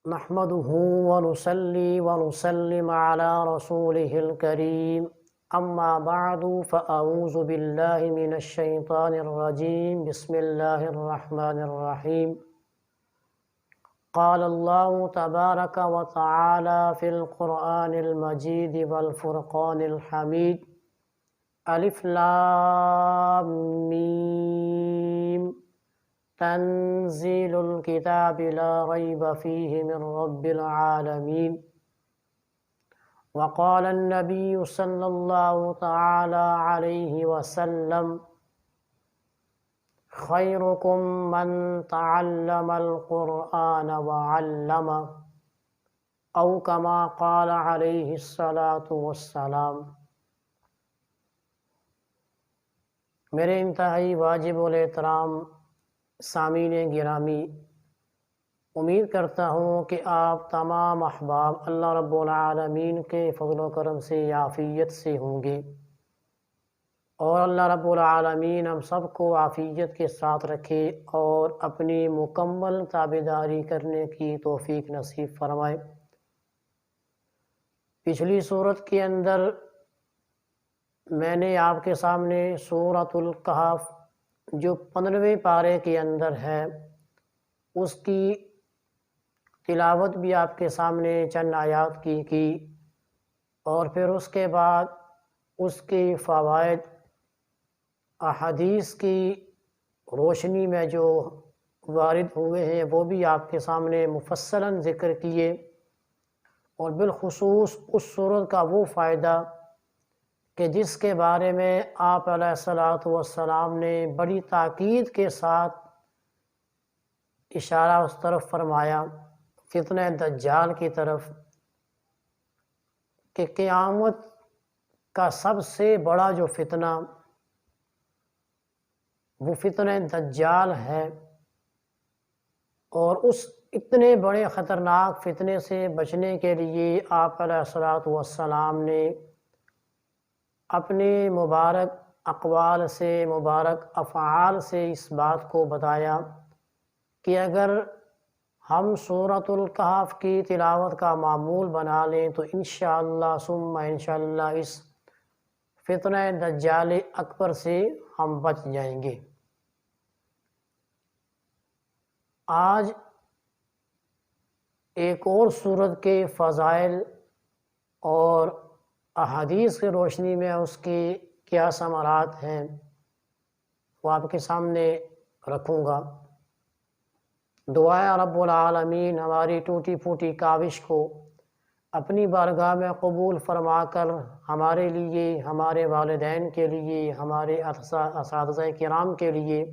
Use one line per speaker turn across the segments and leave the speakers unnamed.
نحمده ونصلي ونسلم على رسوله الكريم أما بعد فأعوذ بالله من الشيطان الرجيم بسم الله الرحمن الرحيم قال الله تبارك وتعالى في القرآن المجيد والفرقان الحميد ألف لام ميم تنزيل الكتاب لا ريب فيه من رب العالمين وقال النبي صلى الله تعالى عليه وسلم خيركم من تعلم القرآن وعلمه أو كما قال عليه الصلاة والسلام۔ میرے انتہائی واجب الاحترام سامعین گرامی، امید کرتا ہوں کہ آپ تمام احباب اللہ رب العالمین کے فضل و کرم سے عافیت سے ہوں گے، اور اللہ رب العالمین ہم سب کو عافیت کے ساتھ رکھے اور اپنی مکمل تابعداری کرنے کی توفیق نصیب فرمائے۔ پچھلی صورت کے اندر میں نے آپ کے سامنے سورۃ الکہف جو 15ویں پارے کے اندر ہے اس کی تلاوت بھی آپ کے سامنے چند آیات کی اور پھر اس کے بعد اس کے فوائد احادیث کی روشنی میں جو وارد ہوئے ہیں وہ بھی آپ کے سامنے مفصلاً ذکر کیے، اور بالخصوص اس صورت کا وہ فائدہ کہ جس کے بارے میں آپ علیہ الصلاۃ والسلام نے بڑی تاکید کے ساتھ اشارہ اس طرف فرمایا، فتنہ دجال کی طرف، کہ قیامت کا سب سے بڑا جو فتنہ وہ فتنہ دجال ہے، اور اس اتنے بڑے خطرناک فتنے سے بچنے کے لیے آپ علیہ الصلاۃ والسلام نے اپنے مبارک اقوال سے، مبارک افعال سے اس بات کو بتایا کہ اگر ہم سورۃ الکہف کی تلاوت کا معمول بنا لیں تو انشاءاللہ ثم انشاءاللہ اس فتنہ دجال اکبر سے ہم بچ جائیں گے۔ آج ایک اور سورت کے فضائل اور احادیث کی روشنی میں اس کی کیا ثمرات ہیں وہ آپ کے سامنے رکھوں گا۔ دعائے رب العالمین ہماری ٹوٹی پھوٹی کاوش کو اپنی بارگاہ میں قبول فرما کر ہمارے لیے، ہمارے والدین کے لیے، ہمارے اساتذہ کرام کے لیے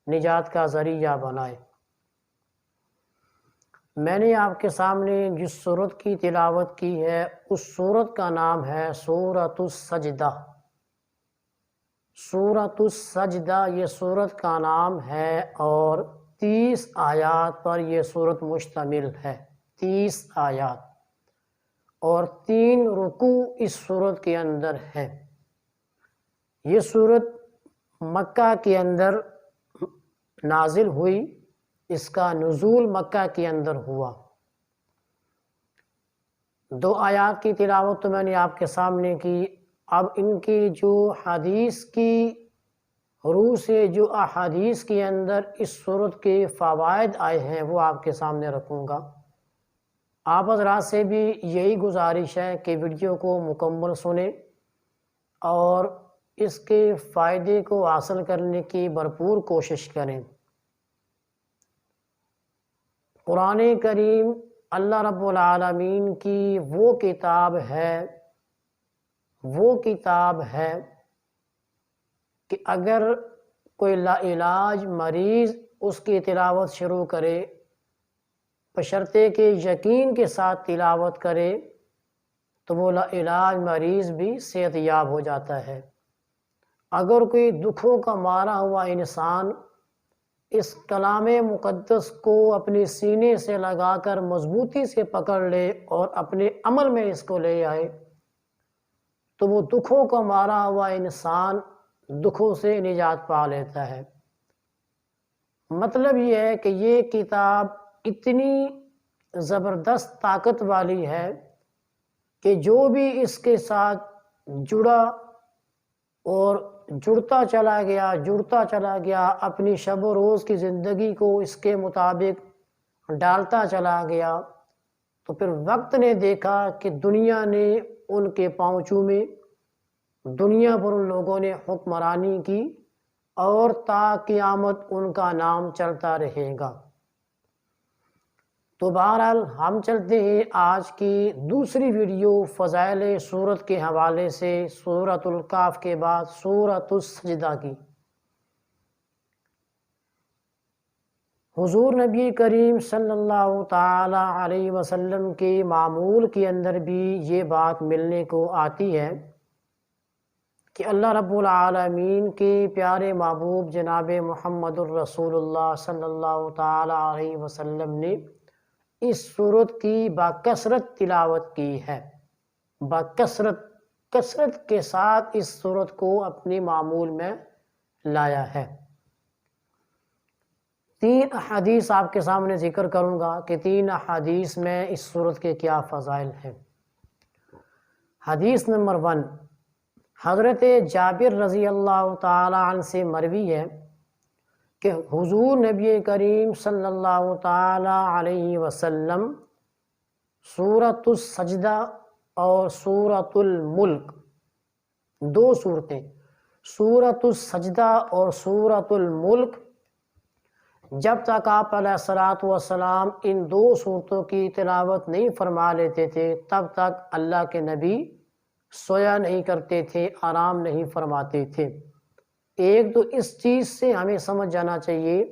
نجات کا ذریعہ بنائے۔ میں نے آپ کے سامنے جس سورت کی تلاوت کی ہے اس سورت کا نام ہے سورۃ السجدہ۔ سورۃ السجدہ یہ سورت کا نام ہے، اور 30 آیات پر یہ سورت مشتمل ہے، 30 آیات، اور 3 رکوع اس سورت کے اندر ہے۔ یہ سورت مکہ کے اندر نازل ہوئی، اس کا نزول مکہ کے اندر ہوا۔ 2 آیات کی تلاوت تو میں نے آپ کے سامنے کی، اب ان کی جو حدیث کی روح سے جو احادیث کے اندر اس سورت کے فوائد آئے ہیں وہ آپ کے سامنے رکھوں گا۔ آپ حضرات سے بھی یہی گزارش ہے کہ ویڈیو کو مکمل سنیں اور اس کے فائدے کو حاصل کرنے کی بھرپور کوشش کریں۔ قرآن کریم اللہ رب العالمین کی وہ کتاب ہے کہ اگر کوئی لاعلاج مریض اس کی تلاوت شروع کرے، بشرطے کہ یقین کے ساتھ تلاوت کرے، تو وہ لاعلاج مریض بھی صحت یاب ہو جاتا ہے۔ اگر کوئی دکھوں کا مارا ہوا انسان اس کلام مقدس کو اپنے سینے سے لگا کر مضبوطی سے پکڑ لے اور اپنے عمل میں اس کو لے آئے تو وہ دکھوں کا مارا ہوا انسان دکھوں سے نجات پا لیتا ہے۔ مطلب یہ ہے کہ یہ کتاب اتنی زبردست طاقت والی ہے کہ جو بھی اس کے ساتھ جڑا اور جڑتا چلا گیا اپنی شب و روز کی زندگی کو اس کے مطابق ڈالتا چلا گیا، تو پھر وقت نے دیکھا کہ دنیا نے ان کے پاؤں چومے، دنیا پر ان لوگوں نے حکمرانی کی، اور تا قیامت ان کا نام چلتا رہے گا۔ تو بہرحال ہم چلتے ہیں آج کی دوسری ویڈیو فضائل سورت کے حوالے سے، سورۃ الکہف کے بعد سورۃ السجدہ کی۔ حضور نبی کریم صلی اللہ تعالی علیہ وسلم کے معمول کے اندر بھی یہ بات ملنے کو آتی ہے کہ اللہ رب العالمین کے پیارے محبوب جناب محمد الرسول اللہ صلی اللہ تعالی علیہ وسلم نے اس سورت کی باکثرت تلاوت کی ہے، کثرت کے ساتھ اس سورت کو اپنے معمول میں لایا ہے۔ 3 احادیث آپ کے سامنے ذکر کروں گا کہ 3 احادیث میں اس سورت کے کیا فضائل ہیں۔ حدیث نمبر 1، حضرت جابر رضی اللہ تعالی عنہ سے مروی ہے کہ حضور نبی کریم صلی اللہ تعالی علیہ وسلم سورۃ السجدہ اور سورۃ الملک، 2 صورتیں، سورۃ السجدہ اور سورۃ الملک، جب تک آپ علیہ الصلوۃ والسلام ان 2 صورتوں کی تلاوت نہیں فرما لیتے تھے تب تک اللہ کے نبی سویا نہیں کرتے تھے، آرام نہیں فرماتے تھے۔ ایک تو اس چیز سے ہمیں سمجھ جانا چاہیے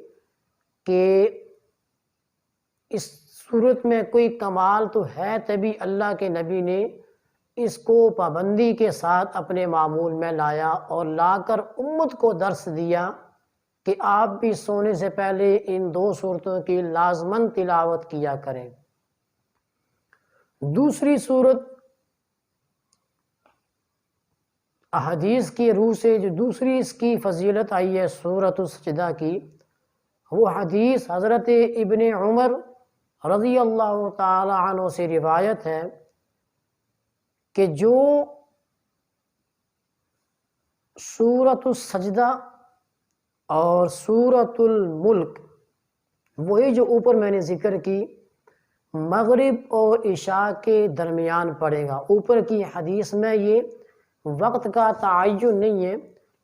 کہ اس صورت میں کوئی کمال تو ہے، تبھی اللہ کے نبی نے اس کو پابندی کے ساتھ اپنے معمول میں لایا اور لا کر امت کو درس دیا کہ آپ بھی سونے سے پہلے ان 2 صورتوں کی لازماً تلاوت کیا کریں۔ دوسری صورت احادیث کی روح سے جو دوسری اس کی فضیلت آئی ہے سورۃ السجدہ کی، وہ حدیث حضرت ابن عمر رضی اللہ تعالی عنہ سے روایت ہے کہ جو سورۃ السجدہ اور سورۃ الملک، وہی جو اوپر میں نے ذکر کی، مغرب اور عشاء کے درمیان پڑے گا۔ اوپر کی حدیث میں یہ وقت کا تعین نہیں ہے،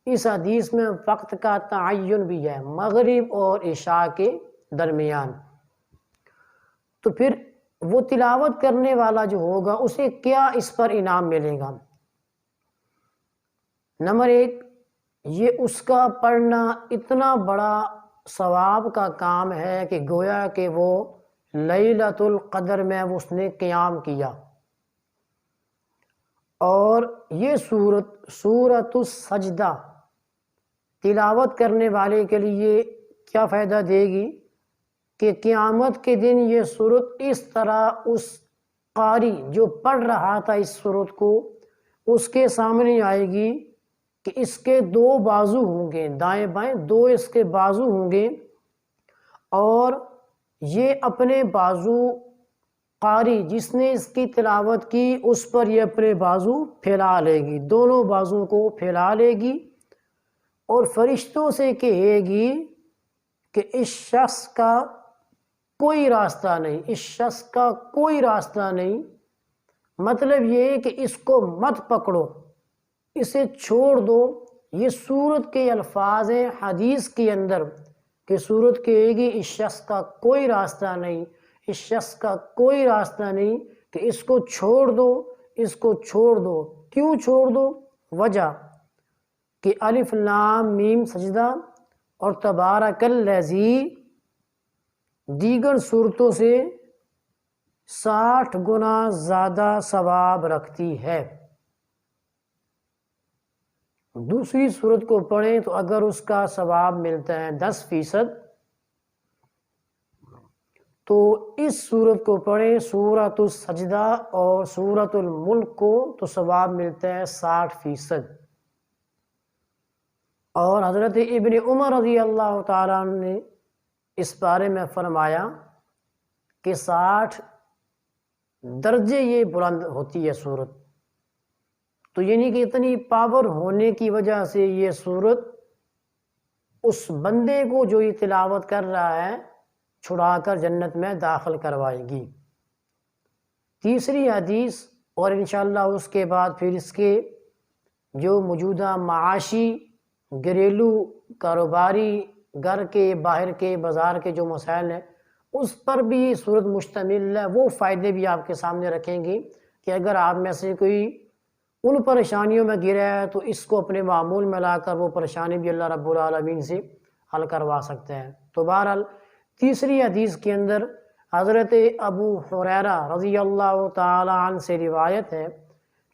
اس حدیث میں وقت کا تعین بھی ہے، مغرب اور عشاء کے درمیان۔ تو پھر وہ تلاوت کرنے والا جو ہوگا اسے کیا اس پر انعام ملے گا؟ نمبر 1، یہ اس کا پڑھنا اتنا بڑا ثواب کا کام ہے کہ گویا کہ وہ لیلۃ القدر میں اس نے قیام کیا۔ اور یہ سورۃ السجدہ تلاوت کرنے والے کے لیے کیا فائدہ دے گی کہ قیامت کے دن یہ سورت اس طرح اس قاری جو پڑھ رہا تھا اس سورت کو، اس کے سامنے آئے گی کہ اس کے 2 بازو ہوں گے، دائیں بائیں 2 اس کے بازو ہوں گے، اور یہ اپنے بازو، قاری جس نے اس کی تلاوت کی اس پر یہ اپنے بازو پھیلا لے گی، دونوں بازو کو پھیلا لے گی اور فرشتوں سے کہے گی کہ اس شخص کا کوئی راستہ نہیں، اس شخص کا کوئی راستہ نہیں، مطلب یہ ہے کہ اس کو مت پکڑو، اسے چھوڑ دو۔ یہ سورت کے الفاظ ہیں حدیث کے اندر کہ سورت کہے گی اس شخص کا کوئی راستہ نہیں، اس شخص کا کوئی راستہ نہیں، کہ اس کو چھوڑ دو، اس کو چھوڑ دو۔ کیوں چھوڑ دو؟ وجہ کہ الف لام میم سجدہ اور تبارک الذی دیگر صورتوں سے 60 گنا زیادہ ثواب رکھتی ہے۔ دوسری صورت کو پڑھیں تو اگر اس کا ثواب ملتا ہے 10%، تو اس صورت کو پڑھیں سورۃ السجدہ اور سورۃ الملک کو تو ثواب ملتا ہے 60%۔ اور حضرت ابن عمر رضی اللہ تعالیٰ عنہ نے اس بارے میں فرمایا کہ 60 درجے یہ بلند ہوتی ہے سورت. تو یعنی کہ اتنی پاور ہونے کی وجہ سے یہ سورت اس بندے کو جو یہ تلاوت کر رہا ہے چھڑا کر جنت میں داخل کروائے گی. تیسری حدیث، اور انشاءاللہ اس کے بعد پھر اس کے جو موجودہ معاشی، گھریلو، کاروباری، گھر کے باہر کے بازار کے جو مسائل ہیں اس پر بھی یہ صورت مشتمل ہے. وہ فائدے بھی آپ کے سامنے رکھیں گے کہ اگر آپ میں سے کوئی ان پریشانیوں میں گرا ہے تو اس کو اپنے معمول میں لا کر وہ پریشانی بھی اللہ رب العالمین سے حل کروا سکتے ہیں. تو بہرحال تیسری حدیث کے اندر حضرت ابو ہریرہ رضی اللہ تعالی عنہ سے روایت ہے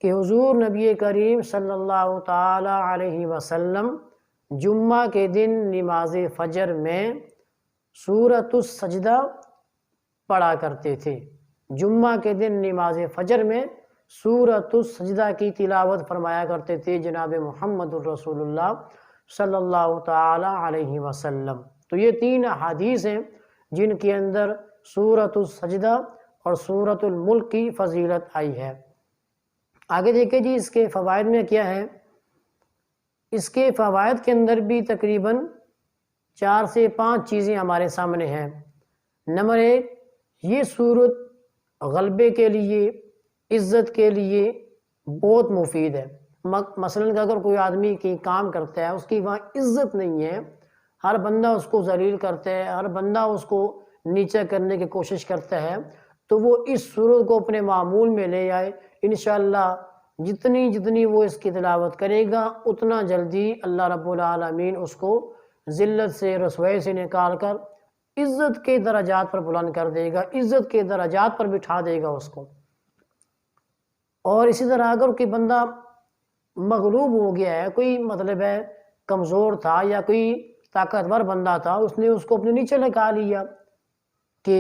کہ حضور نبی کریم صلی اللہ تعالی علیہ وسلم جمعہ کے دن نماز فجر میں سورۃ السجدہ پڑھا کرتے تھے. جمعہ کے دن نماز فجر میں سورۃ السجدہ کی تلاوت فرمایا کرتے تھے جناب محمد الرسول اللہ صلی اللہ تعالی علیہ وسلم. تو یہ 3 احادیث ہیں جن کے اندر سورۃ السجدہ اور سورۃ الملک کی فضیلت آئی ہے. آگے دیکھیں جی اس کے فوائد میں کیا ہے. اس کے فوائد کے اندر بھی تقریباً 4 سے 5 چیزیں ہمارے سامنے ہیں. نمبر 1، یہ سورت غلبے کے لیے، عزت کے لیے بہت مفید ہے. مثلاً کہ اگر کوئی آدمی کی کام کرتا ہے، اس کی وہاں عزت نہیں ہے، ہر بندہ اس کو ذلیل کرتا ہے، ہر بندہ اس کو نیچا کرنے کی کوشش کرتا ہے، تو وہ اس سورت کو اپنے معمول میں لے آئے. انشاءاللہ جتنی وہ اس کی تلاوت کرے گا اتنا جلدی اللہ رب العالمین اس کو ذلت سے، رسوائی سے نکال کر عزت کے درجات پر بلند کر دے گا، عزت کے درجات پر بٹھا دے گا اس کو. اور اسی طرح اگر کوئی بندہ مغلوب ہو گیا ہے، کوئی مطلب ہے کمزور تھا یا کوئی طاقتور بندہ تھا، اس نے اس کو اپنے نیچے لگا لیا کہ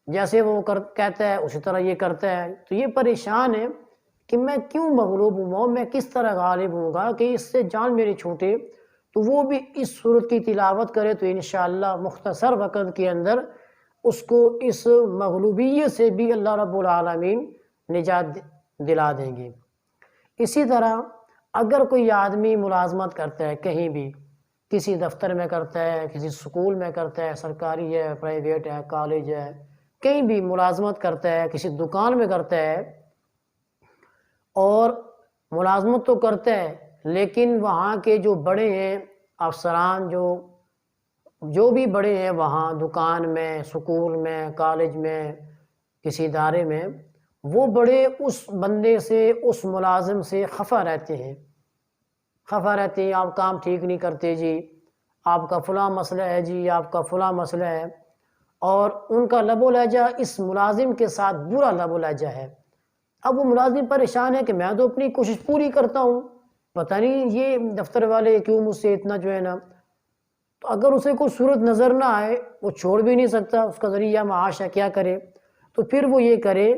جیسے وہ کہتا ہے اسی طرح یہ کرتا ہے، تو یہ پریشان ہے کہ میں کیوں مغلوب ہوں، میں کس طرح غالب ہوں گا کہ اس سے جان میری چھوٹے. تو وہ بھی اس سورت کی تلاوت کرے تو انشاءاللہ مختصر وقت کے اندر اس کو اس مغلوبیت سے بھی اللہ رب العالمین نجات دلا دیں گے. اسی طرح اگر کوئی آدمی ملازمت کرتا ہے، کہیں بھی کسی دفتر میں کرتا ہے، کسی سکول میں کرتا ہے، سرکاری ہے، پرائیویٹ ہے، کالج ہے، کہیں بھی ملازمت کرتا ہے، کسی دکان میں کرتا ہے، اور ملازمت تو کرتا ہے لیکن وہاں کے جو بڑے ہیں افسران، جو بھی بڑے ہیں وہاں دکان میں، سکول میں، کالج میں، کسی ادارے میں، وہ بڑے اس بندے سے، اس ملازم سے خفا رہتے ہیں. آپ کام ٹھیک نہیں کرتے جی، آپ کا فلاں مسئلہ ہے جی، آپ کا فلاں مسئلہ ہے. اور ان کا لب و لہجہ اس ملازم کے ساتھ برا لب و لہجہ ہے. اب وہ ملازم پریشان ہے کہ میں تو اپنی کوشش پوری کرتا ہوں، پتہ نہیں یہ دفتر والے کیوں مجھ سے اتنا جو ہے نا. تو اگر اسے کوئی صورت نظر نہ آئے وہ چھوڑ بھی نہیں سکتا، اس کا ذریعہ معاش ہے، کیا کرے؟ تو پھر وہ یہ کرے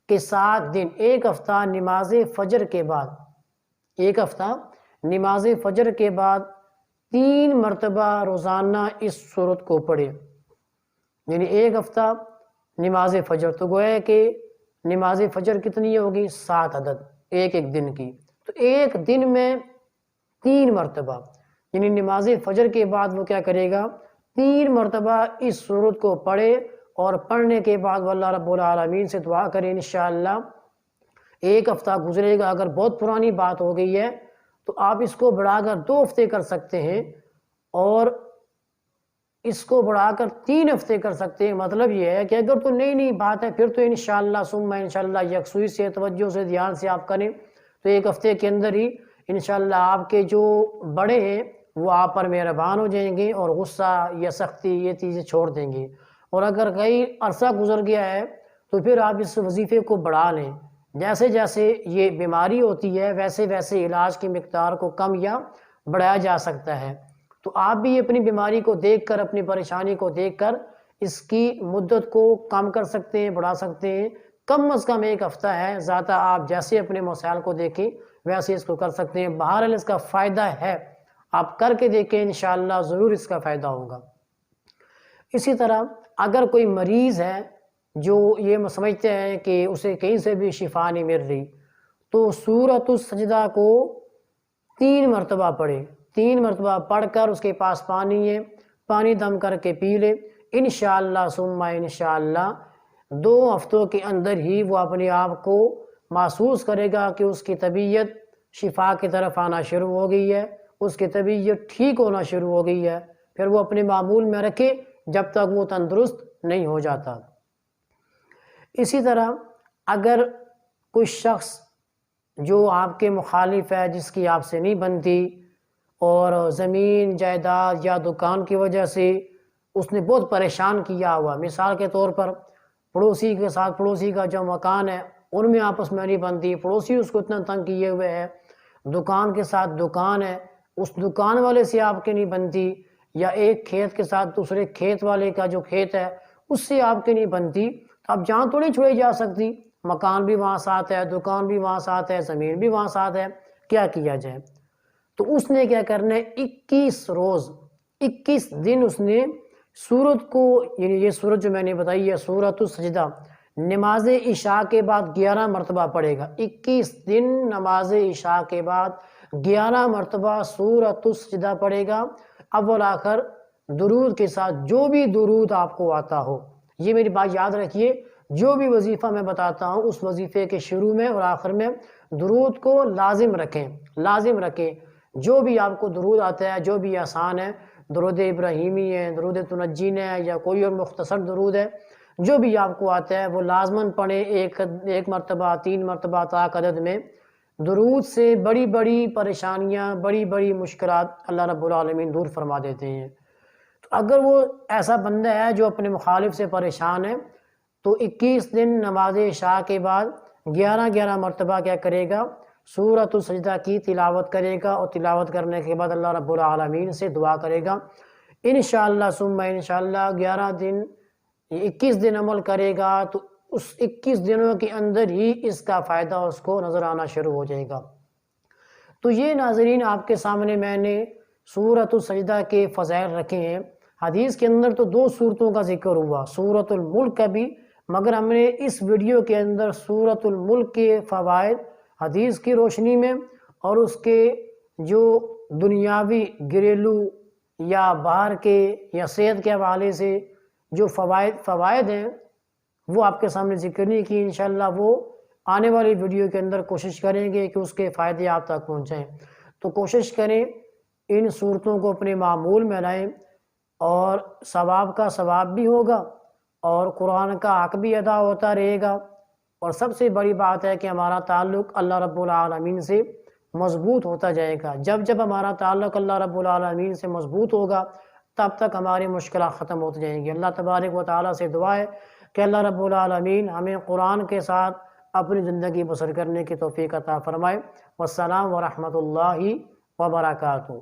کہ 7 دن، 1 ہفتہ نماز فجر کے بعد، 1 ہفتہ نماز فجر کے بعد 3 مرتبہ روزانہ اس سورت کو پڑھے. یعنی 1 ہفتہ نماز فجر، تو گویا کہ نماز فجر کتنی ہوگی؟ 7 عدد ایک دن کی. تو ایک دن میں 3 مرتبہ، یعنی نماز فجر کے بعد وہ کیا کرے گا؟ 3 مرتبہ اس سورت کو پڑھے، اور پڑھنے کے بعد وہ اللہ رب العالمین سے دعا کرے. انشاءاللہ 1 ہفتہ گزرے گا. اگر بہت پرانی بات ہو گئی ہے تو آپ اس کو بڑھا کر 2 ہفتے کر سکتے ہیں، اور اس کو بڑھا کر 3 ہفتے کر سکتے ہیں. مطلب یہ ہے کہ اگر تو نئی بات ہے پھر تو انشاءاللہ ثم انشاءاللہ یکسوئی سے، توجہ سے، دھیان سے آپ کریں تو 1 ہفتے کے اندر ہی انشاءاللہ آپ کے جو بڑے ہیں وہ آپ پر مہربان ہو جائیں گے اور غصہ یا سختی یہ چیزیں چھوڑ دیں گے. اور اگر کئی عرصہ گزر گیا ہے تو پھر آپ اس وظیفے کو بڑھا لیں. جیسے جیسے یہ بیماری ہوتی ہے ویسے ویسے علاج کی مقدار کو کم یا بڑھایا جا سکتا ہے. تو آپ بھی اپنی بیماری کو دیکھ کر، اپنی پریشانی کو دیکھ کر اس کی مدت کو کم کر سکتے ہیں، بڑھا سکتے ہیں. کم از کم 1 ہفتہ ہے، زیادہ آپ جیسے اپنے مسائل کو دیکھیں ویسے اس کو کر سکتے ہیں. بہرحال اس کا فائدہ ہے، آپ کر کے دیکھیں، انشاءاللہ ضرور اس کا فائدہ ہوگا. اسی طرح اگر کوئی مریض ہے جو یہ سمجھتے ہیں کہ اسے کہیں سے بھی شفا نہیں مل رہی، تو سورۃ السجدہ کو 3 مرتبہ پڑھے، 3 مرتبہ پڑھ کر اس کے پاس پانی ہے، پانی دم کر کے پی لے، انشاءاللہ ثم انشاءاللہ 2 ہفتوں کے اندر ہی وہ اپنے آپ کو محسوس کرے گا کہ اس کی طبیعت شفا کی طرف آنا شروع ہو گئی ہے، اس کی طبیعت ٹھیک ہونا شروع ہو گئی ہے۔ پھر وہ اپنے معمول میں رکھے جب تک وہ تندرست نہیں ہو جاتا۔ اسی طرح اگر کوئی شخص جو آپ کے مخالف ہے، جس کی آپ سے نہیں بنتی، اور زمین جائیداد یا دکان کی وجہ سے اس نے بہت پریشان کیا ہوا، مثال کے طور پر پڑوسی کے ساتھ، پڑوسی کا جو مکان ہے ان میں آپس میں نہیں بنتی، پڑوسی اس کو اتنا تنگ کیے ہوئے ہے، دکان کے ساتھ دکان ہے، اس دکان والے سے آپ کے نہیں بنتی، یا ایک کھیت کے ساتھ دوسرے کھیت والے کا جو کھیت ہے اس سے آپ کے نہیں بنتی، تو آپ جان تو نہیں چھوڑی جا سکتی، مکان بھی وہاں ساتھ ہے، دکان بھی وہاں ساتھ ہے، زمین بھی وہاں ساتھ ہے، کیا کیا جائے؟ تو اس نے کیا کرنا ہے، 21 روز 21 دن اس نے سورت کو، یعنی یہ سورت جو میں نے بتائی ہے سورۃ السجدہ، نماز عشاء کے بعد 11 مرتبہ پڑھے گا، 21 دن نماز عشاء کے بعد 11 مرتبہ سورۃ السجدہ پڑھے گا، اول آخر درود کے ساتھ، جو بھی درود آپ کو آتا ہو۔ یہ میری بات یاد رکھیے، جو بھی وظیفہ میں بتاتا ہوں اس وظیفے کے شروع میں اور آخر میں درود کو لازم رکھیں، جو بھی آپ کو درود آتا ہے، جو بھی آسان ہے، درود ابراہیمی ہے، درود تنجین ہے، یا کوئی اور مختصر درود ہے، جو بھی آپ کو آتا ہے وہ لازماً پڑھیں، ایک مرتبہ، 3 مرتبہ طاق عدد میں۔ درود سے بڑی بڑی پریشانیاں، بڑی بڑی مشکلات اللہ رب العالمین دور فرما دیتے ہیں۔ تو اگر وہ ایسا بندہ ہے جو اپنے مخالف سے پریشان ہے، تو 21 دن نماز عشاء کے بعد 11 مرتبہ کیا کرے گا، سورۃ السجدہ کی تلاوت کرے گا، اور تلاوت کرنے کے بعد اللہ رب العالمین سے دعا کرے گا، انشاءاللہ ثم انشاءاللہ 21 دن عمل کرے گا تو اس 21 دنوں کے اندر ہی اس کا فائدہ اس کو نظر آنا شروع ہو جائے گا۔ تو یہ ناظرین آپ کے سامنے میں نے سورۃ السجدہ کے فضائل رکھے ہیں۔ حدیث کے اندر تو 2 صورتوں کا ذکر ہوا، سورۃ الملک کا بھی، مگر ہم نے اس ویڈیو کے اندر سورۃ الملک کے فوائد حدیث کی روشنی میں، اور اس کے جو دنیاوی، گھریلو یا باہر کے یا صحت کے حوالے سے جو فوائد ہیں وہ آپ کے سامنے ذکر نہیں کی۔ انشاءاللہ وہ آنے والی ویڈیو کے اندر کوشش کریں گے کہ اس کے فائدے آپ تک پہنچائیں۔ تو کوشش کریں ان صورتوں کو اپنے معمول میں لائیں، اور ثواب کا ثواب بھی ہوگا، اور قرآن کا حق بھی ادا ہوتا رہے گا، اور سب سے بڑی بات ہے کہ ہمارا تعلق اللہ رب العالمین سے مضبوط ہوتا جائے گا۔ جب ہمارا تعلق اللہ رب العالمین سے مضبوط ہوگا تب تک ہماری مشکلات ختم ہوتی جائیں گی۔ اللہ تبارک و تعالیٰ سے دعا ہے کہ اللہ رب العالمین ہمیں قرآن کے ساتھ اپنی زندگی بسر کرنے کی توفیق عطا فرمائے۔ والسلام ورحمۃ اللہ وبرکاتہ۔